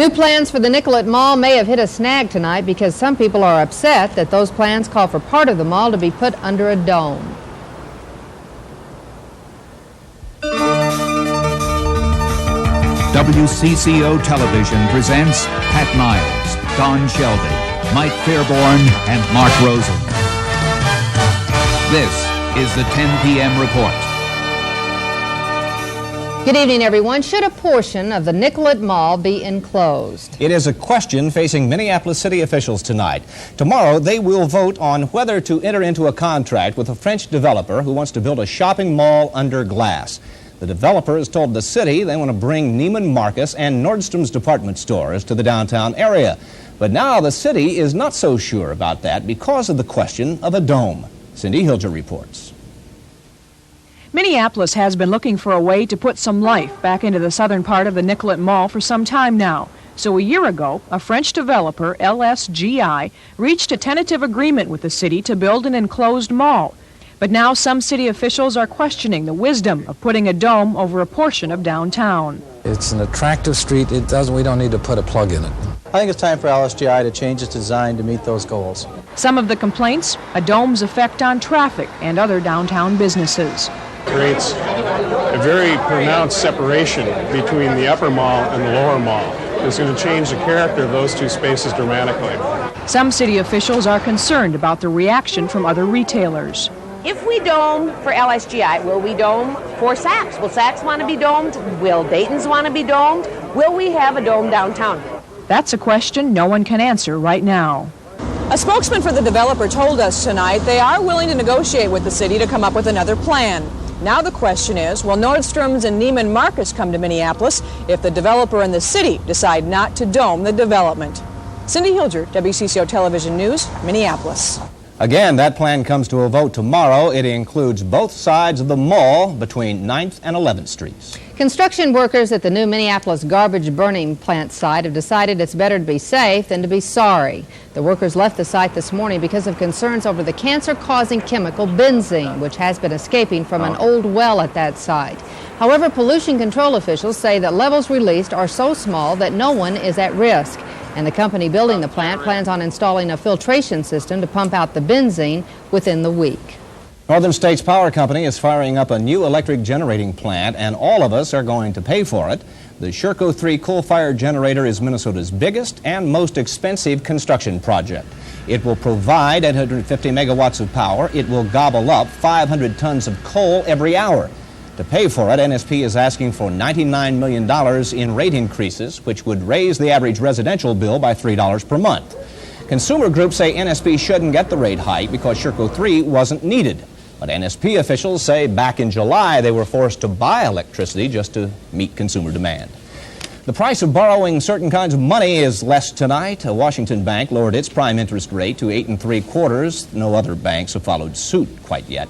New plans for the Nicollet Mall may have hit a snag tonight because some people are upset that those plans call for part of the mall to be put under a dome. WCCO Television presents Pat Miles, Don Shelby, Mike Fairborn, and Mark Rosen. This is the 10 p.m. report. Good evening, everyone. Should a portion of the Nicollet Mall be enclosed? It is a question facing Minneapolis city officials tonight. Tomorrow, they will vote on whether to enter into a contract with a French developer who wants to build a shopping mall under glass. The developer has told the city they want to bring Neiman Marcus and Nordstrom's department stores to the downtown area. But now the city is not so sure about that because of the question of a dome. Cindy Hilger reports. Minneapolis has been looking for a way to put some life back into the southern part of the Nicollet Mall for some time now. So a year ago, a French developer, LSGI, reached a tentative agreement with the city to build an enclosed mall. But now some city officials are questioning the wisdom of putting a dome over a portion of downtown. It's an attractive street. We don't need to put a plug in it. I think it's time for LSGI to change its design to meet those goals. Some of the complaints, a dome's effect on traffic and other downtown businesses. Creates a very pronounced separation between the upper mall and the lower mall. It's going to change the character of those two spaces dramatically. Some city officials are concerned about the reaction from other retailers. If we dome for LSGI, will we dome for Saks? Will Saks want to be domed? Will Dayton's want to be domed? Will we have a dome downtown? That's a question no one can answer right now. A spokesman for the developer told us tonight they are willing to negotiate with the city to come up with another plan. Now the question is, will Nordstrom's and Neiman Marcus come to Minneapolis if the developer and the city decide not to dome the development? Cindy Hilger, WCCO Television News, Minneapolis. Again, that plan comes to a vote tomorrow. It includes both sides of the mall between 9th and 11th Streets. Construction workers at the new Minneapolis garbage burning plant site have decided it's better to be safe than to be sorry. The workers left the site this morning because of concerns over the cancer-causing chemical benzene, which has been escaping from an old well at that site. However, pollution control officials say that levels released are so small that no one is at risk. And the company building the plant plans on installing a filtration system to pump out the benzene within the week. Northern States Power Company is firing up a new electric generating plant, and all of us are going to pay for it. The Sherco 3 coal-fired generator is Minnesota's biggest and most expensive construction project. It will provide 850 megawatts of power. It will gobble up 500 tons of coal every hour. To pay for it, NSP is asking for $99 million in rate increases, which would raise the average residential bill by $3 per month. Consumer groups say NSP shouldn't get the rate hike because Sherco 3 wasn't needed. But NSP officials say back in July they were forced to buy electricity just to meet consumer demand. The price of borrowing certain kinds of money is less tonight. A Washington bank lowered its prime interest rate to 8 3/4. No other banks have followed suit quite yet.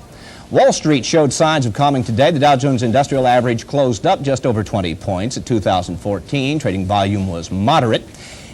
Wall Street showed signs of calming today. The Dow Jones Industrial Average closed up just over 20 points at 2014. Trading volume was moderate.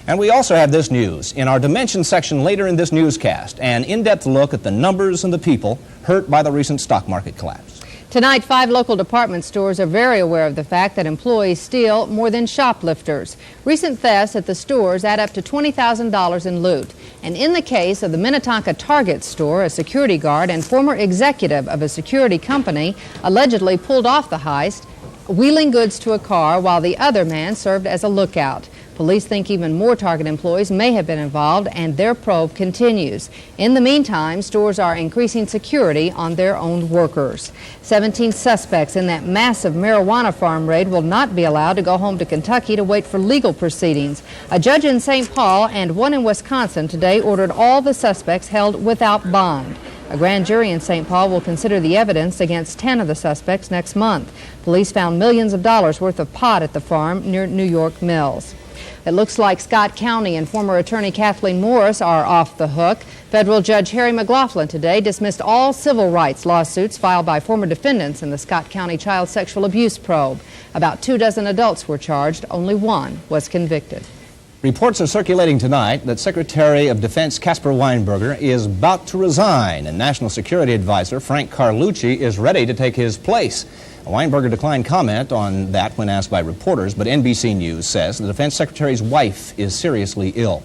And we also have this news. In our Dimension section later in this newscast, an in-depth look at the numbers and the people hurt by the recent stock market collapse. Tonight, 5 local department stores are very aware of the fact that employees steal more than shoplifters. Recent thefts at the stores add up to $20,000 in loot. And in the case of the Minnetonka Target store, a security guard and former executive of a security company allegedly pulled off the heist, wheeling goods to a car while the other man served as a lookout. Police think even more Target employees may have been involved, and their probe continues. In the meantime, stores are increasing security on their own workers. 17 suspects in that massive marijuana farm raid will not be allowed to go home to Kentucky to wait for legal proceedings. A judge in St. Paul and one in Wisconsin today ordered all the suspects held without bond. A grand jury in St. Paul will consider the evidence against 10 of the suspects next month. Police found millions of dollars worth of pot at the farm near New York Mills. It looks like Scott County and former attorney Kathleen Morris are off the hook. Federal Judge Harry McLaughlin today dismissed all civil rights lawsuits filed by former defendants in the Scott County child sexual abuse probe. About 24 adults were charged. Only one was convicted. Reports are circulating tonight that Secretary of Defense Caspar Weinberger is about to resign, and National Security Advisor Frank Carlucci is ready to take his place. Weinberger declined comment on that when asked by reporters, but NBC News says the Defense Secretary's wife is seriously ill.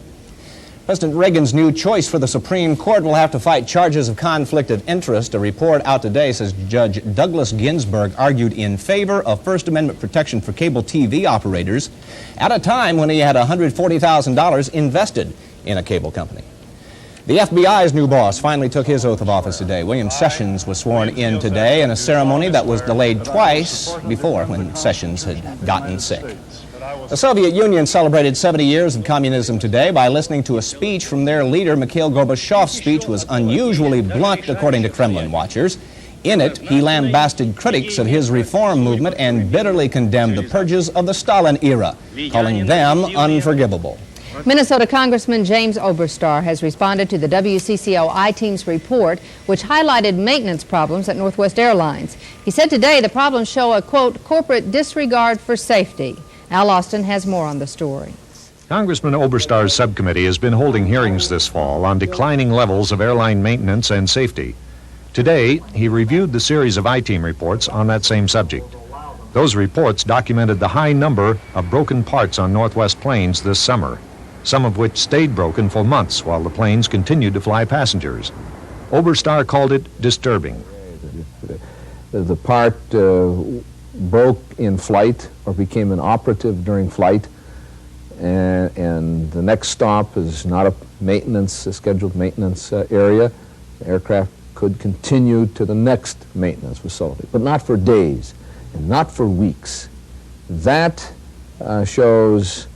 President Reagan's new choice for the Supreme Court will have to fight charges of conflict of interest. A report out today says Judge Douglas Ginsburg argued in favor of First Amendment protection for cable TV operators at a time when he had $140,000 invested in a cable company. The FBI's new boss finally took his oath of office today. William Sessions was sworn in today in a ceremony that was delayed twice before when Sessions had gotten sick. The Soviet Union celebrated 70 years of communism today by listening to a speech from their leader. Mikhail Gorbachev's speech was unusually blunt, according to Kremlin watchers. In it, he lambasted critics of his reform movement and bitterly condemned the purges of the Stalin era, calling them unforgivable. Minnesota Congressman James Oberstar has responded to the WCCO I-Team's report, which highlighted maintenance problems at Northwest Airlines. He said today the problems show a, quote, corporate disregard for safety. Al Austin has more on the story. Congressman Oberstar's subcommittee has been holding hearings this fall on declining levels of airline maintenance and safety. Today, he reviewed the series of I-Team reports on that same subject. Those reports documented the high number of broken parts on Northwest planes this summer, some of which stayed broken for months while the planes continued to fly passengers. Oberstar called it disturbing. The part broke in flight or became inoperative during flight, and the next stop is not a scheduled maintenance area. The aircraft could continue to the next maintenance facility, but not for days and not for weeks. That shows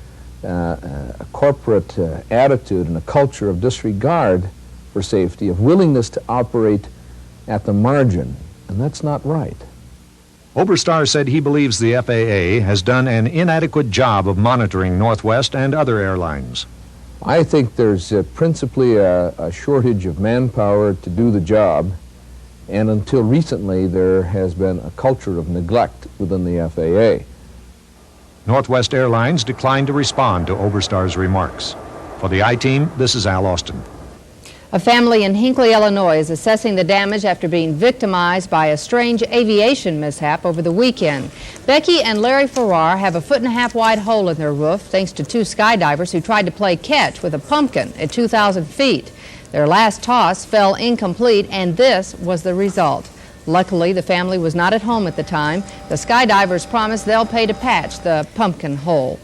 a corporate attitude and a culture of disregard for safety, of willingness to operate at the margin, and that's not right. Oberstar said he believes the FAA has done an inadequate job of monitoring Northwest and other airlines. I think there's principally a shortage of manpower to do the job, and until recently there has been a culture of neglect within the FAA. Northwest Airlines declined to respond to Oberstar's remarks. For the I-Team, this is Al Austin. A family in Hinckley, Illinois is assessing the damage after being victimized by a strange aviation mishap over the weekend. Becky and Larry Farrar have a 1.5 foot wide hole in their roof thanks to two skydivers who tried to play catch with a pumpkin at 2,000 feet. Their last toss fell incomplete, and this was the result. Luckily, the family was not at home at the time. The skydivers promise they'll pay to patch the pumpkin hole.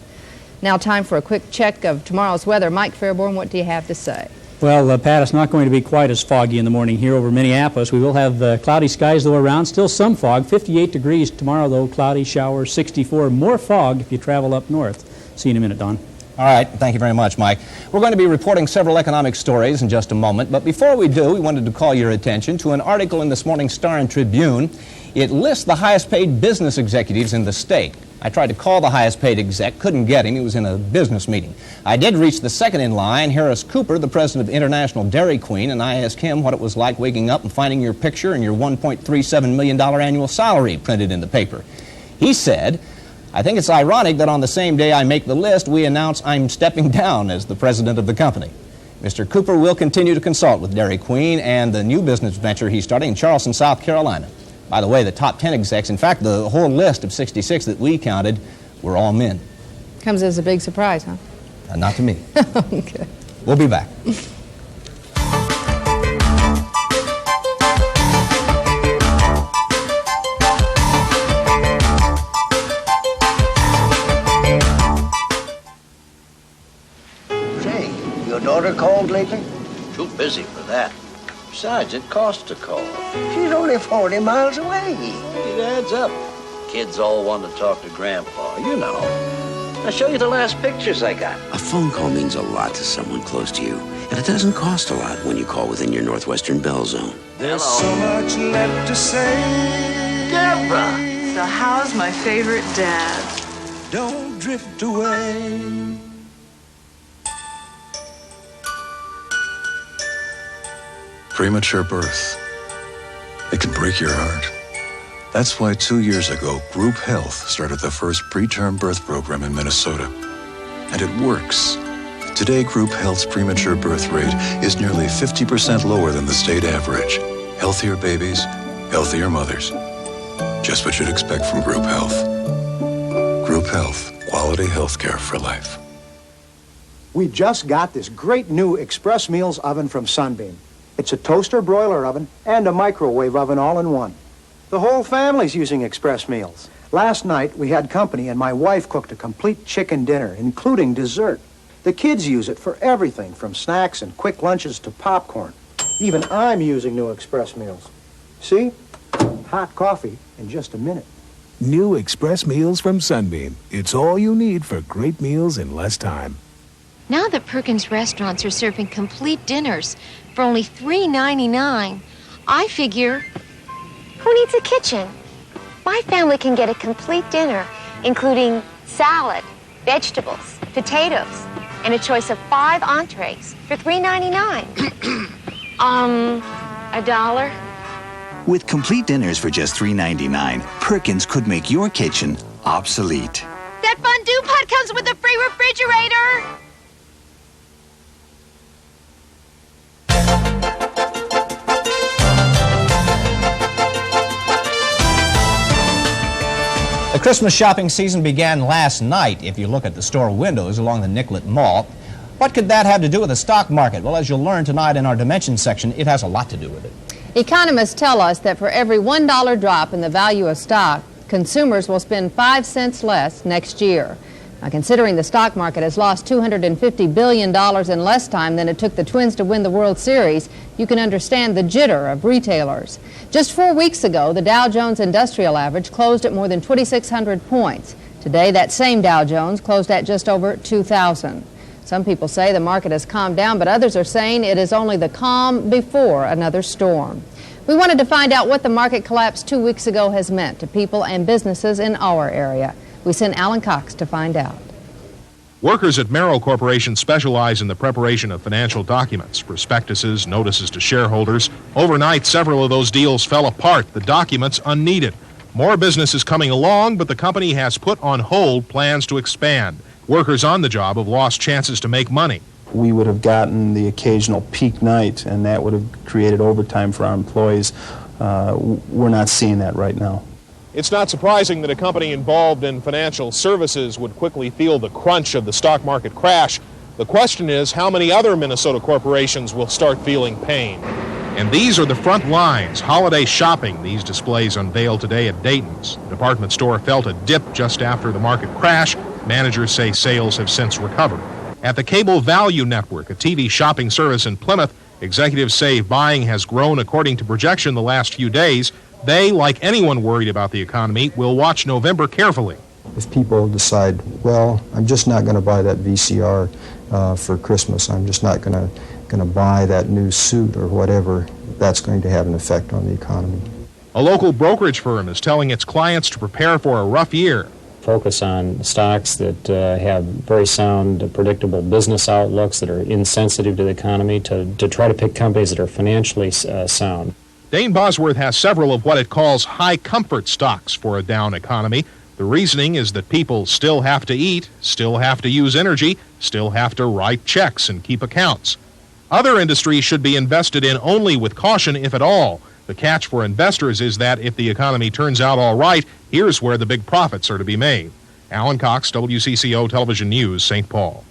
Now time for a quick check of tomorrow's weather. Mike Fairborn, what do you have to say? Well, Pat, it's not going to be quite as foggy in the morning here over Minneapolis. We will have cloudy skies, though, around. Still some fog. 58 degrees tomorrow, though. Cloudy, showers, 64. More fog if you travel up north. See you in a minute, Don. All right. Thank you very much, Mike. We're going to be reporting several economic stories in just a moment. But before we do, we wanted to call your attention to an article in this morning's Star and Tribune. It lists the highest-paid business executives in the state. I tried to call the highest-paid exec, couldn't get him. He was in a business meeting. I did reach the second in line, Harris Cooper, the president of International Dairy Queen, and I asked him what it was like waking up and finding your picture and your $1.37 million annual salary printed in the paper. He said, I think it's ironic that on the same day I make the list, we announce I'm stepping down as the president of the company. Mr. Cooper will continue to consult with Dairy Queen and the new business venture he's starting in Charleston, South Carolina. By the way, the top 10 execs, in fact, the whole list of 66 that we counted, were all men. Comes as a big surprise, huh? Not to me. Okay. We'll be back. Say, your daughter called lately? Too busy for that. Besides, it costs to call. She's only 40 miles away. It adds up. Kids all want to talk to Grandpa, you know. I'll show you the last pictures I got. A phone call means a lot to someone close to you, and it doesn't cost a lot when you call within your Northwestern Bell Zone. There's so much left to say. Deborah! So how's my favorite dad? Don't drift away. Premature birth. It can break your heart. That's why 2 years ago, Group Health started the first preterm birth program in Minnesota. And it works. Today, Group Health's premature birth rate is nearly 50% lower than the state average. Healthier babies, healthier mothers. Just what you'd expect from Group Health. Group Health, quality health care for life. We just got this great new Express Meals oven from Sunbeam. It's a toaster broiler oven and a microwave oven all in one. The whole family's using Express Meals. Last night we had company and my wife cooked a complete chicken dinner, including dessert. The kids use it for everything from snacks and quick lunches to popcorn. Even I'm using new Express Meals. See? Hot coffee in just a minute. New Express Meals from Sunbeam. It's all you need for great meals in less time. Now that Perkins restaurants are serving complete dinners for only $3.99, I figure, who needs a kitchen? My family can get a complete dinner, including salad, vegetables, potatoes, and a choice of 5 entrees for $3.99. $1? With complete dinners for just $3.99, Perkins could make your kitchen obsolete. That fondue pot comes with a free refrigerator. The Christmas shopping season began last night if you look at the store windows along the Nicollet Mall. What could that have to do with the stock market? Well, as you'll learn tonight in our Dimensions section, it has a lot to do with it. Economists tell us that for every $1 drop in the value of stock, consumers will spend 5 cents less next year. Now, considering the stock market has lost $250 billion in less time than it took the Twins to win the World Series, you can understand the jitter of retailers. Just 4 weeks ago, the Dow Jones Industrial Average closed at more than 2,600 points. Today, that same Dow Jones closed at just over 2,000. Some people say the market has calmed down, but others are saying it is only the calm before another storm. We wanted to find out what the market collapse 2 weeks ago has meant to people and businesses in our area. We sent Alan Cox to find out. Workers at Merrill Corporation specialize in the preparation of financial documents, prospectuses, notices to shareholders. Overnight, several of those deals fell apart, the documents unneeded. More business is coming along, but the company has put on hold plans to expand. Workers on the job have lost chances to make money. We would have gotten the occasional peak night, and that would have created overtime for our employees. We're not seeing that right now. It's not surprising that a company involved in financial services would quickly feel the crunch of the stock market crash. The question is, how many other Minnesota corporations will start feeling pain? And these are the front lines, holiday shopping. These displays unveiled today at Dayton's. The department store felt a dip just after the market crash. Managers say sales have since recovered. At the Cable Value Network, a TV shopping service in Plymouth, executives say buying has grown according to projection the last few days. They, like anyone worried about the economy, will watch November carefully. If people decide, well, I'm just not going to buy that VCR for Christmas, I'm just not going to buy that new suit or whatever, that's going to have an effect on the economy. A local brokerage firm is telling its clients to prepare for a rough year. Focus on stocks that have very sound, predictable business outlooks, that are insensitive to the economy, to try to pick companies that are financially sound. Dane Bosworth has several of what it calls high-comfort stocks for a down economy. The reasoning is that people still have to eat, still have to use energy, still have to write checks and keep accounts. Other industries should be invested in only with caution, if at all. The catch for investors is that if the economy turns out all right, here's where the big profits are to be made. Alan Cox, WCCO Television News, St. Paul.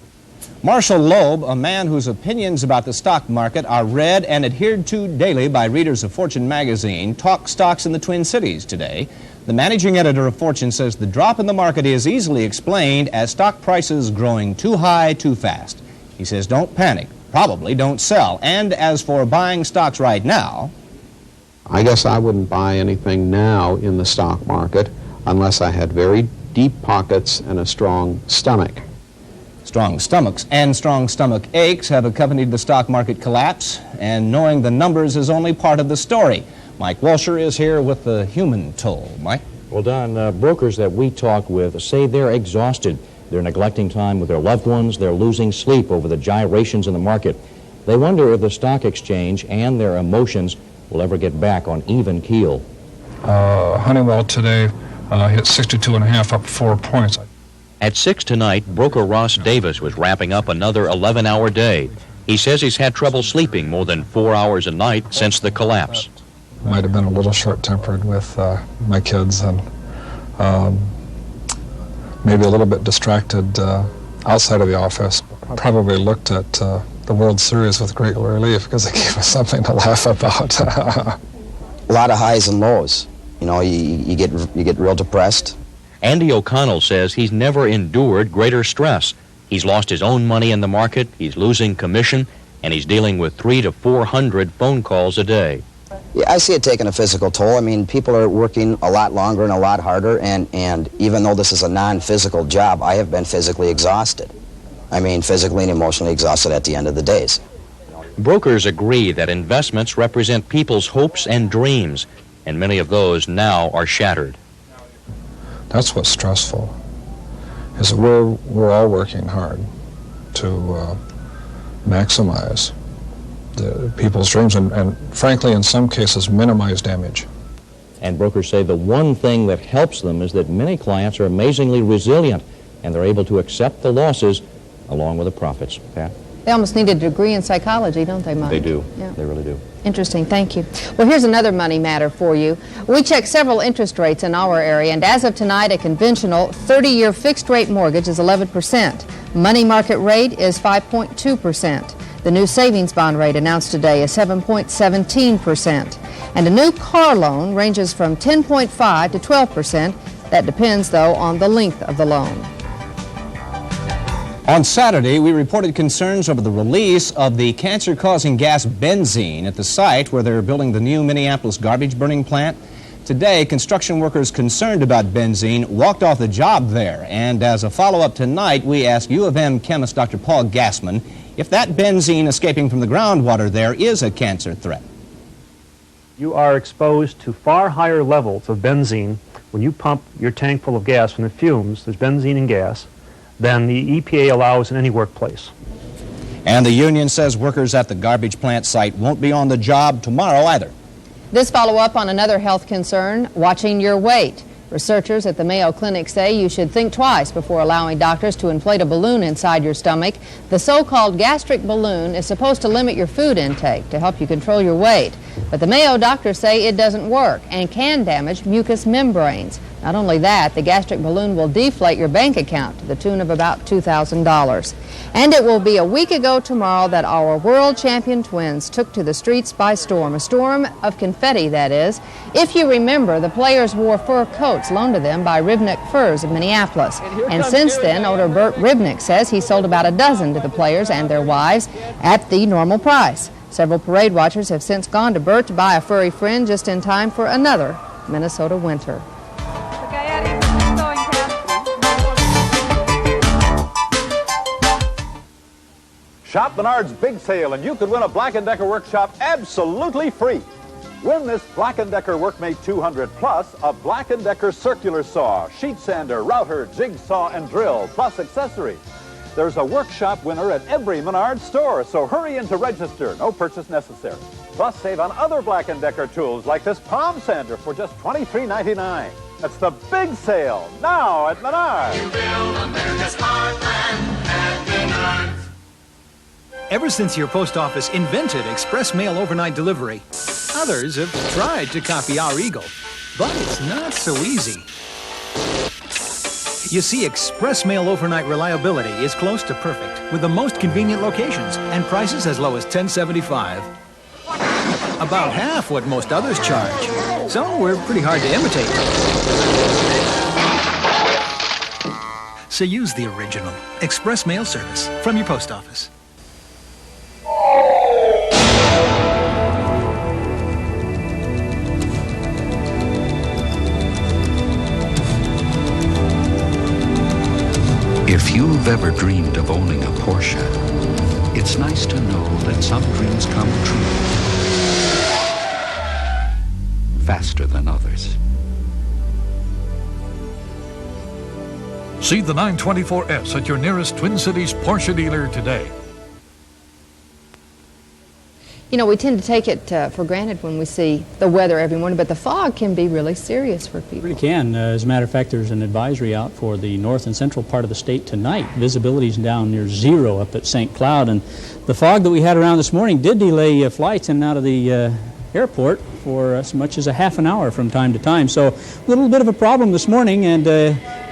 Marshall Loeb, a man whose opinions about the stock market are read and adhered to daily by readers of Fortune magazine, talks stocks in the Twin Cities today. The managing editor of Fortune says the drop in the market is easily explained as stock prices growing too high too fast. He says don't panic, probably don't sell. And as for buying stocks right now, I guess I wouldn't buy anything now in the stock market unless I had very deep pockets and a strong stomach. Strong stomachs and strong stomach aches have accompanied the stock market collapse, and knowing the numbers is only part of the story. Mike Walsher is here with the human toll. Mike? Well, Don, brokers that we talk with say they're exhausted. They're neglecting time with their loved ones. They're losing sleep over the gyrations in the market. They wonder if the stock exchange and their emotions will ever get back on even keel. Honeywell today hit 62.5, up 4 points. At 6 tonight, broker Ross Davis was wrapping up another 11-hour day. He says he's had trouble sleeping more than 4 hours a night since the collapse. might have been a little short-tempered with my kids and maybe a little bit distracted outside of the office. Probably looked at the World Series with great relief because it gave us something to laugh about. A lot of highs and lows. You know, you get real depressed. Andy O'Connell says he's never endured greater stress. He's lost his own money in the market, he's losing commission, and he's dealing with 300 to 400 phone calls a day. Yeah, I see it taking a physical toll. I mean, people are working a lot longer and a lot harder, and even though this is a non-physical job, I have been physically exhausted. I mean, physically and emotionally exhausted at the end of the days. Brokers agree that investments represent people's hopes and dreams, and many of those now are shattered. That's what's stressful, is that we're all working hard to maximize the people's dreams and frankly, in some cases, minimize damage. And brokers say the one thing that helps them is that many clients are amazingly resilient, and they're able to accept the losses along with the profits. Pat? They almost need a degree in psychology, don't they, Mike? They do. Yeah. They really do. Interesting, thank you. Well, here's another money matter for you. We checked several interest rates in our area, and as of tonight, a conventional 30-year fixed-rate mortgage is 11%. Money market rate is 5.2%. The new savings bond rate announced today is 7.17%. And a new car loan ranges from 10.5 to 12%. That depends, though, on the length of the loan. On Saturday, we reported concerns over the release of the cancer-causing gas benzene at the site where they're building the new Minneapolis garbage burning plant. Today, construction workers concerned about benzene walked off the job there. And as a follow-up tonight, we asked U of M chemist Dr. Paul Gassman if that benzene escaping from the groundwater there is a cancer threat. You are exposed to far higher levels of benzene when you pump your tank full of gas from the fumes. There's benzene and gas than the EPA allows in any workplace. And the union says workers at the garbage plant site won't be on the job tomorrow either. This follow-up on another health concern, watching your weight. Researchers at the Mayo Clinic say you should think twice before allowing doctors to inflate a balloon inside your stomach. The so-called gastric balloon is supposed to limit your food intake to help you control your weight. But the Mayo doctors say it doesn't work and can damage mucous membranes. Not only that, the gastric balloon will deflate your bank account to the tune of about $2,000. And it will be a week ago tomorrow that our world champion twins took to the streets by storm. A storm of confetti, that is. If you remember, the players wore fur coats loaned to them by Ribnick Furs of Minneapolis. And since then, owner Bert Ribnick says he sold about a dozen to the players and their wives at the normal price. Several parade watchers have since gone to Bert to buy a furry friend just in time for another Minnesota winter. Shop Menard's big sale and you could win a Black & Decker workshop absolutely free. Win this Black & Decker Workmate 200 plus a Black & Decker circular saw, sheet sander, router, jigsaw, and drill, plus accessories. There's a workshop winner at every Menard store, so hurry in to register. No purchase necessary. Plus, save on other Black & Decker tools like this palm sander for just $23.99. That's the big sale now at Menard. You build America's heartland at Menards. Ever since your post office invented express mail overnight delivery, others have tried to copy our eagle, but it's not so easy. You see, express mail overnight reliability is close to perfect, with the most convenient locations and prices as low as $10.75. About half what most others charge, so we're pretty hard to imitate. So use the original express mail service from your post office. If you've ever dreamed of owning a Porsche, it's nice to know that some dreams come true faster than others. See the 924S at your nearest Twin Cities Porsche dealer today. You know, we tend to take it for granted when we see the weather every morning, but the fog can be really serious for people. It really can. As a matter of fact, there's an advisory out for the north and central part of the state tonight. Visibility's down near zero up at St. Cloud, and the fog that we had around this morning did delay flights in and out of the airport for as much as a half an hour from time to time. So a little bit of a problem this morning, and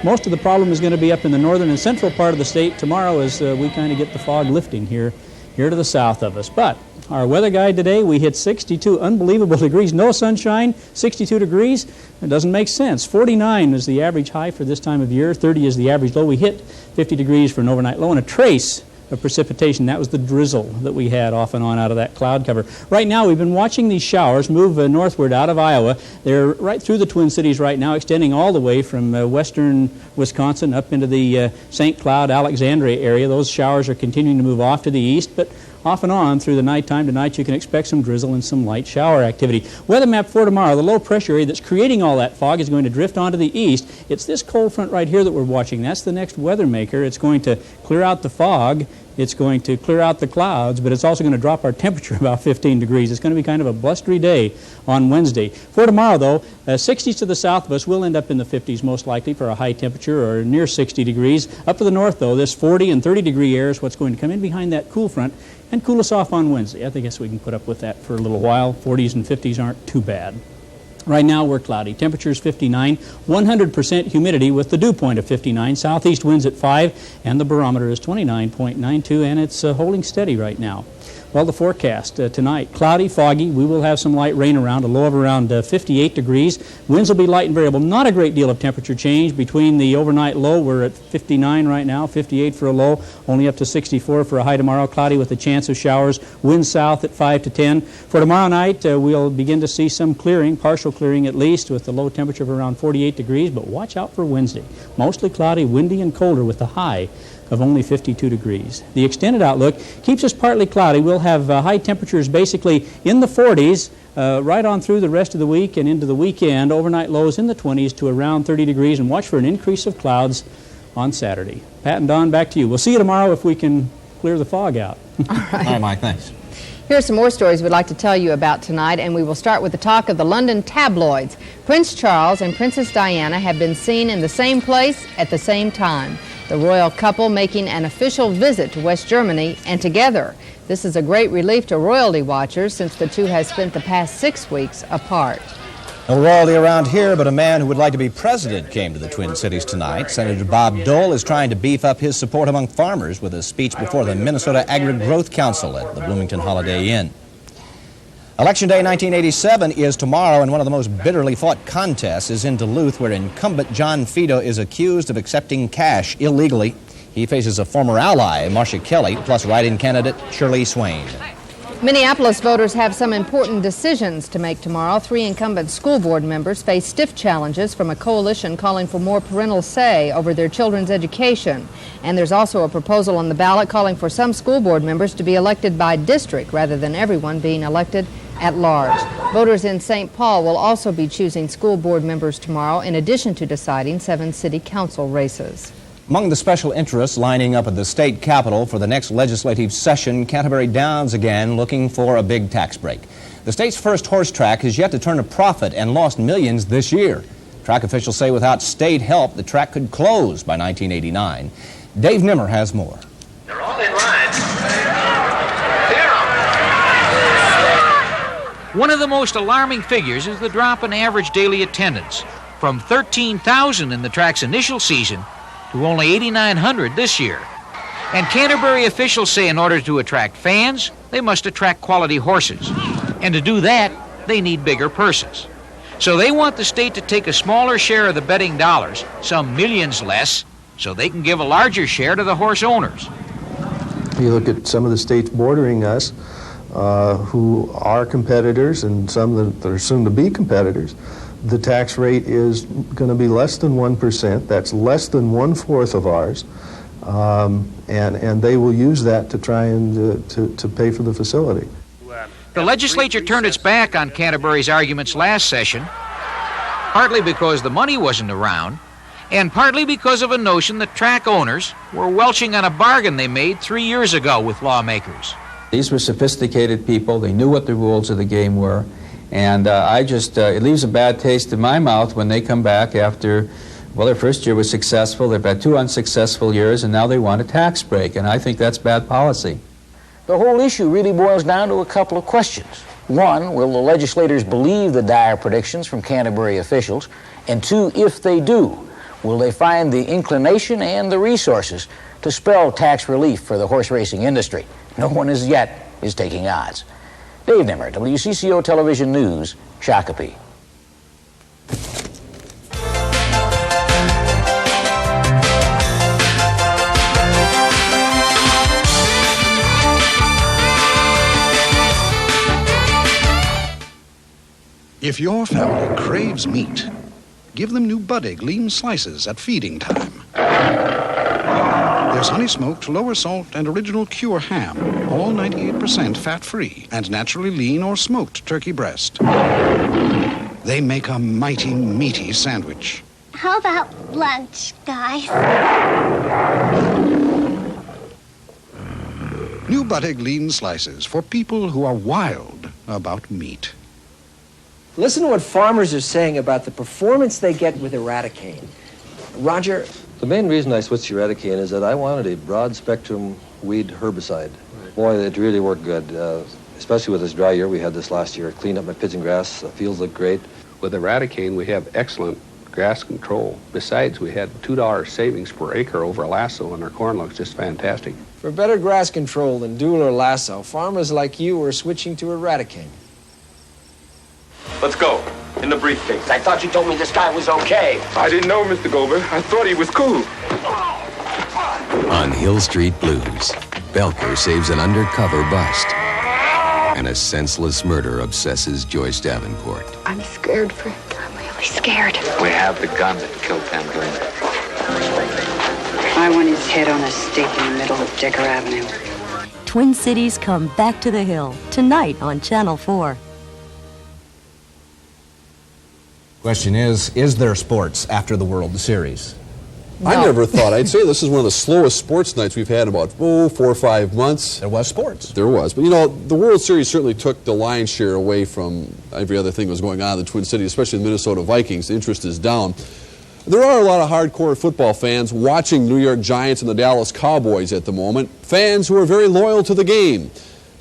most of the problem is going to be up in the northern and central part of the state tomorrow as we kind of get the fog lifting here to the south of us. But our weather guide today, we hit 62 unbelievable degrees, no sunshine, 62 degrees. It doesn't make sense. 49 is the average high for this time of year, 30 is the average low. We hit 50 degrees for an overnight low and a trace of precipitation. That was the drizzle that we had off and on out of that cloud cover. Right now, we've been watching these showers move northward out of Iowa. They're right through the Twin Cities right now, extending all the way from western Wisconsin up into the St. Cloud, Alexandria area. Those showers are continuing to move off to the east, but off and on through the nighttime tonight, you can expect some drizzle and some light shower activity. Weather map for tomorrow, the low pressure area that's creating all that fog is going to drift onto the east. It's this cold front right here that we're watching. That's the next weather maker. It's going to clear out the fog. It's going to clear out the clouds, but it's also going to drop our temperature about 15 degrees. It's going to be kind of a blustery day on Wednesday. For tomorrow, though, 60s to the south of us will end up in the 50s most likely for a high temperature or near 60 degrees. Up to the north, though, this 40 and 30 degree air is what's going to come in behind that cool front and cool us off on Wednesday. I guess we can put up with that for a little while. 40s and 50s aren't too bad. Right now we're cloudy. Temperatures 59, 100% humidity with the dew point of 59, southeast winds at 5, and the barometer is 29.92, and it's holding steady right now. Well, the forecast tonight, cloudy, foggy. We will have some light rain around, a low of around 58 degrees. Winds will be light and variable. Not a great deal of temperature change between the overnight low. We're at 59 right now, 58 for a low, only up to 64 for a high tomorrow. Cloudy with a chance of showers. Wind south at 5 to 10. For tomorrow night, we'll begin to see some clearing, partial clearing at least, with the low temperature of around 48 degrees. But watch out for Wednesday. Mostly cloudy, windy, and colder with the high of only 52 degrees. The extended outlook keeps us partly cloudy. We'll have high temperatures basically in the 40s right on through the rest of the week and into the weekend. Overnight lows in the 20s to around 30 degrees, and watch for an increase of clouds on Saturday. Pat and Don, back to you. We'll see you tomorrow if we can clear the fog out. All right. All right, Mike, thanks. Here are some more stories we'd like to tell you about tonight, and we will start with the talk of the London tabloids. Prince Charles and Princess Diana have been seen in the same place at the same time. The royal couple making an official visit to West Germany and together. This is a great relief to royalty watchers since the two have spent the past 6 weeks apart. No royalty around here, but a man who would like to be president came to the Twin Cities tonight. Senator Bob Dole is trying to beef up his support among farmers with a speech before the Minnesota Agri-Growth Council at the Bloomington Holiday Inn. Election Day 1987 is tomorrow, and one of the most bitterly fought contests is in Duluth, where incumbent John Fido is accused of accepting cash illegally. He faces a former ally, Marcia Kelly, plus write-in candidate Shirley Swain. Minneapolis voters have some important decisions to make tomorrow. 3 incumbent school board members face stiff challenges from a coalition calling for more parental say over their children's education. And there's also a proposal on the ballot calling for some school board members to be elected by district rather than everyone being elected at large. Voters in St. Paul will also be choosing school board members tomorrow, in addition to deciding 7 city council races. Among the special interests lining up at the state capitol for the next legislative session, Canterbury Downs again looking for a big tax break. The state's first horse track has yet to turn a profit and lost millions this year. Track officials say without state help, the track could close by 1989. Dave Nimmer has more. They're all in line. One of the most alarming figures is the drop in average daily attendance, from 13,000 in the track's initial season to only 8,900 this year. And Canterbury officials say in order to attract fans, they must attract quality horses. And to do that, they need bigger purses. So they want the state to take a smaller share of the betting dollars, some millions less, so they can give a larger share to the horse owners. You look at some of the states bordering us, who are competitors and some that are soon to be competitors, the tax rate is going to be less than 1%. That's less than 1/4 of ours. And they will use that to try and to pay for the facility. The legislature turned its back on Canterbury's arguments last session, partly because the money wasn't around, and partly because of a notion that track owners were welching on a bargain they made 3 years ago with lawmakers. These were sophisticated people. They knew what the rules of the game were. And it leaves a bad taste in my mouth when they come back after, well, their first year was successful. They've had 2 unsuccessful years, and now they want a tax break. And I think that's bad policy. The whole issue really boils down to a couple of questions. 1, will the legislators believe the dire predictions from Canterbury officials? And 2, if they do, will they find the inclination and the resources to spell tax relief for the horse racing industry? No one as yet is taking odds. Dave Nimmer, WCCO Television News, Shakopee. If your family craves meat, give them new Buddig lean slices at feeding time. There's honey-smoked, lower salt, and original cure ham, all 98% fat-free, and naturally lean or smoked turkey breast. They make a mighty meaty sandwich. How about lunch, guys? New Buddig lean slices for people who are wild about meat. Listen to what farmers are saying about the performance they get with Eradicane. Roger? The main reason I switched to Eradicane is that I wanted a broad-spectrum weed herbicide. Boy, it really worked good, especially with this dry year we had this last year. It cleaned up my pigeon grass, the fields look great. With Eradicane, we have excellent grass control. Besides, we had $2 savings per acre over Lasso, and our corn looks just fantastic. For better grass control than Dual or Lasso, farmers like you are switching to Eradicane. Let's go. In the briefcase. I thought you told me this guy was okay. I didn't know, Mr. Gober. I thought he was cool. On Hill Street Blues, Belker saves an undercover bust, and a senseless murder obsesses Joyce Davenport. I'm scared, Frank. I'm really scared. We have the gun that killed Pamela. I want his head on a stake in the middle of Decker Avenue. Twin Cities come back to the Hill tonight on Channel 4. Question is there sports after the World Series? No. I never thought. I'd say this is one of the slowest sports nights we've had in about 4 or 5 months. There was sports. There was. But, you know, the World Series certainly took the lion's share away from every other thing that was going on in the Twin Cities, especially the Minnesota Vikings. The interest is down. There are a lot of hardcore football fans watching New York Giants and the Dallas Cowboys at the moment, fans who are very loyal to the game.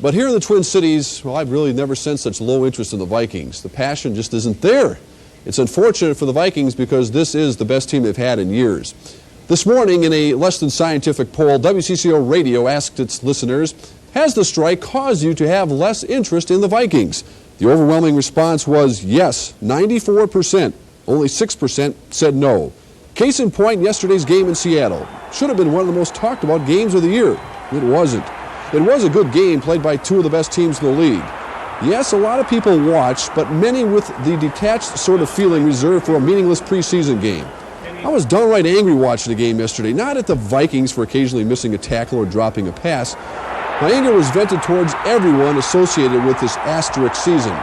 But here in the Twin Cities, well, I've really never sensed such low interest in the Vikings. The passion just isn't there. It's unfortunate for the Vikings because this is the best team they've had in years. This morning, in a less than scientific poll, WCCO Radio asked its listeners, has the strike caused you to have less interest in the Vikings? The overwhelming response was yes, 94%. Only 6% said no. Case in point, yesterday's game in Seattle. Should have been one of the most talked about games of the year. It wasn't. It was a good game played by two of the best teams in the league. Yes, a lot of people watched, but many with the detached sort of feeling reserved for a meaningless preseason game. I was downright angry watching the game yesterday, not at the Vikings for occasionally missing a tackle or dropping a pass. My anger was vented towards everyone associated with this asterisk season.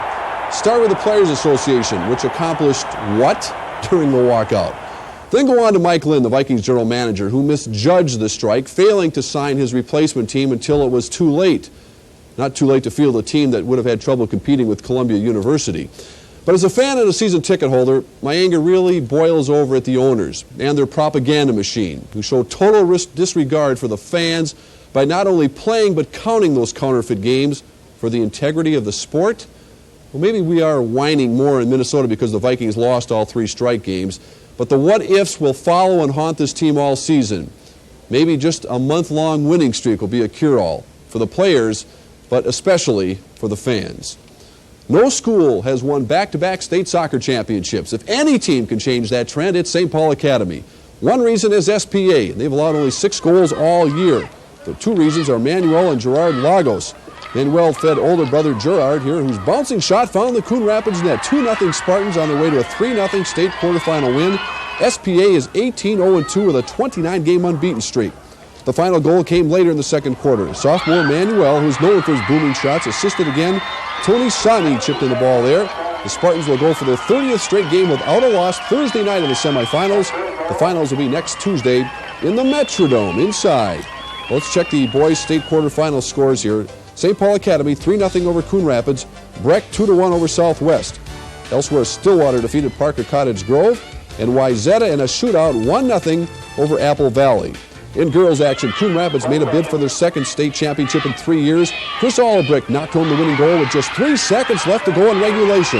Start with the Players Association, which accomplished what during the walkout? Then go on to Mike Lynn, the Vikings general manager, who misjudged the strike, failing to sign his replacement team until it was too late. Not too late to field a team that would have had trouble competing with Columbia University. But as a fan and a season ticket holder, my anger really boils over at the owners and their propaganda machine, who show total disregard for the fans by not only playing but counting those counterfeit games for the integrity of the sport. Well, maybe we are whining more in Minnesota because the Vikings lost all 3 strike games, but the what-ifs will follow and haunt this team all season. Maybe just a month-long winning streak will be a cure-all for the players, but especially for the fans. No school has won back-to-back state soccer championships. If any team can change that trend, it's St. Paul Academy. One reason is SPA, and they've allowed only 6 goals all year. The 2 reasons are Manuel and Gerard Lagos. Manuel fed older brother Gerard here, whose bouncing shot found the Coon Rapids net. 2-0 Spartans on their way to a 3-0 state quarterfinal win. SPA is 18-0-2 with a 29-game unbeaten streak. The final goal came later in the second quarter. Sophomore Manuel, who's known for his booming shots, assisted again. Tony Sani chipped in the ball there. The Spartans will go for their 30th straight game without a loss Thursday night in the semifinals. The finals will be next Tuesday in the Metrodome inside. Let's check the boys' state quarterfinal scores here. St. Paul Academy 3-0 over Coon Rapids. Breck 2-1 over Southwest. Elsewhere, Stillwater defeated Parker Cottage Grove. And Wyzetta in a shootout 1-0 over Apple Valley. In girls action, Coon Rapids made a bid for their second state championship in 3 years. Chris Albrecht knocked home the winning goal with just 3 seconds left to go in regulation.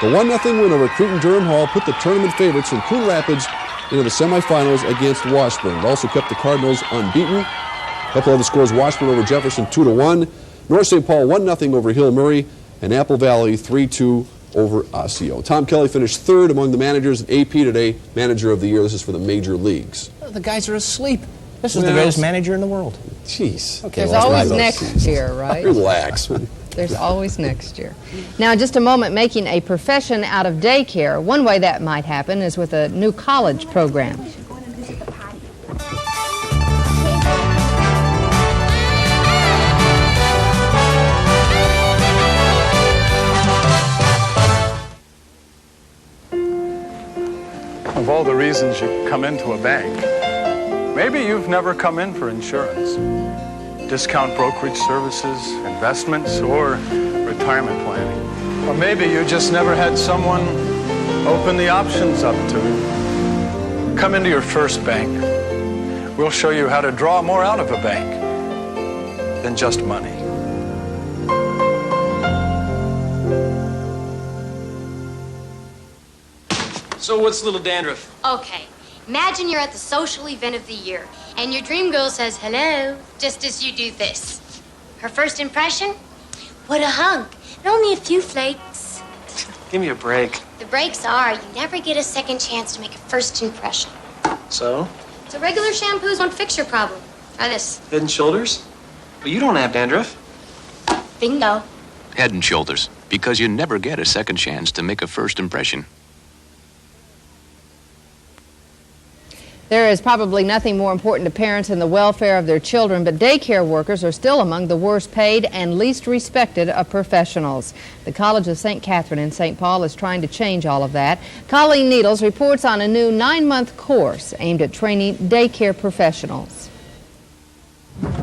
The 1-0 win over Cretin-Durham Hall put the tournament favorites from Coon Rapids into the semifinals against Washburn. It also kept the Cardinals unbeaten. A couple other scores: Washburn over Jefferson 2-1, North St. Paul 1-0 over Hill Murray, and Apple Valley 3-2 over Osseo. Tom Kelly finished third among the managers at AP Today Manager of the Year. This is for the major leagues. The guys are asleep. This is the greatest manager in the world. Jeez. Okay, There's always next year, right? Relax. There's always next year. Now, in just a moment, making a profession out of daycare. One way that might happen is with a new college program. Of all the reasons you come into a bank, maybe you've never come in for insurance, discount brokerage services, investments, or retirement planning. Or maybe you just never had someone open the options up to you. Come into your first bank. We'll show you how to draw more out of a bank than just money. So what's little dandruff? Okay, imagine you're at the social event of the year, and your dream girl says hello, just as you do this. Her first impression? What a hunk, and only a few flakes. Give me a break. The breaks are, you never get a second chance to make a first impression. So? So regular shampoos won't fix your problem. Try this. Head and Shoulders? Well, you don't have dandruff. Bingo. Head and Shoulders, because you never get a second chance to make a first impression. There is probably nothing more important to parents than the welfare of their children, but daycare workers are still among the worst paid and least respected of professionals. The College of St. Catherine in St. Paul is trying to change all of that. Colleen Needles reports on a new 9-month course aimed at training daycare professionals.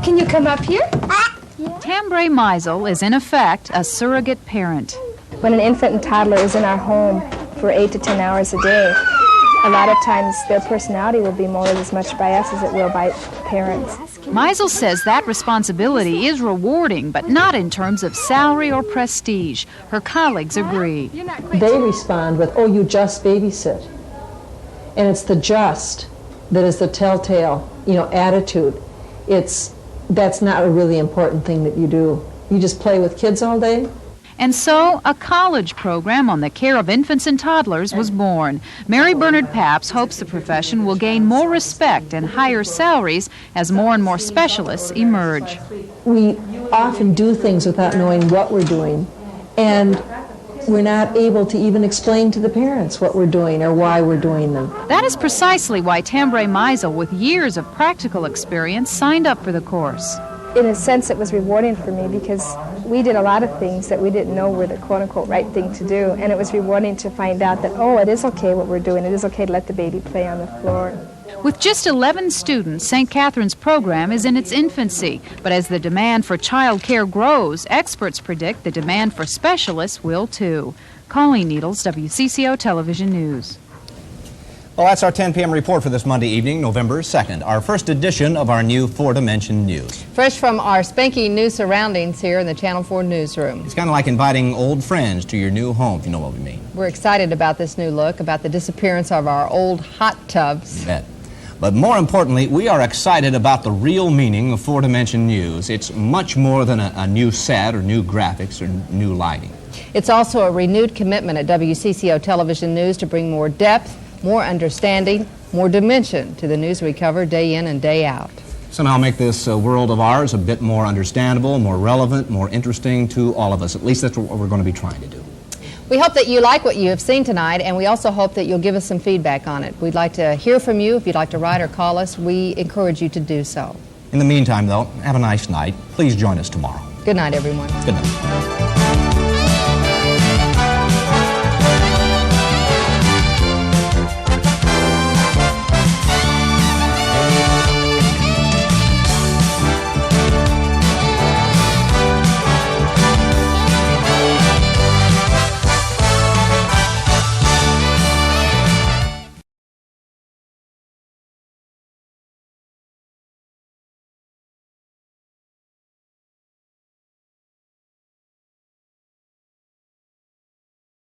Can you come up here? Tambray Meisel is in effect a surrogate parent. When an infant and toddler is in our home for 8 to 10 hours a day, a lot of times their personality will be molded as much by us as it will by parents. Meisel says that responsibility is rewarding, but not in terms of salary or prestige. Her colleagues agree. They respond with, oh, you just babysit. And it's the just that is the telltale, attitude. That's not a really important thing that you do. You just play with kids all day. And so, a college program on the care of infants and toddlers was born. Mary Bernard Papps hopes the profession will gain more respect and higher salaries as more and more specialists emerge. We often do things without knowing what we're doing, and we're not able to even explain to the parents what we're doing or why we're doing them. That is precisely why Tambray Meisel, with years of practical experience, signed up for the course. In a sense, it was rewarding for me because we did a lot of things that we didn't know were the quote-unquote right thing to do, and it was rewarding to find out that, oh, it is okay what we're doing. It is okay to let the baby play on the floor. With just 11 students, St. Catherine's program is in its infancy, but as the demand for child care grows, experts predict the demand for specialists will too. Colleen Needles, WCCO Television News. Well, that's our 10 p.m. report for this Monday evening, November 2nd, our first edition of our new 4-Dimension News. Fresh from our spanky new surroundings here in the Channel 4 newsroom. It's kind of like inviting old friends to your new home, if you know what we mean. We're excited about this new look, about the disappearance of our old hot tubs. You bet. But more importantly, we are excited about the real meaning of 4-Dimension News. It's much more than a new set or new graphics or new lighting. It's also a renewed commitment at WCCO Television News to bring more depth, more understanding, more dimension to the news we cover day in and day out. Somehow make this world of ours a bit more understandable, more relevant, more interesting to all of us. At least that's what we're going to be trying to do. We hope that you like what you have seen tonight, and we also hope that you'll give us some feedback on it. We'd like to hear from you. If you'd like to write or call us, we encourage you to do so. In the meantime, though, have a nice night. Please join us tomorrow. Good night, everyone. Good night.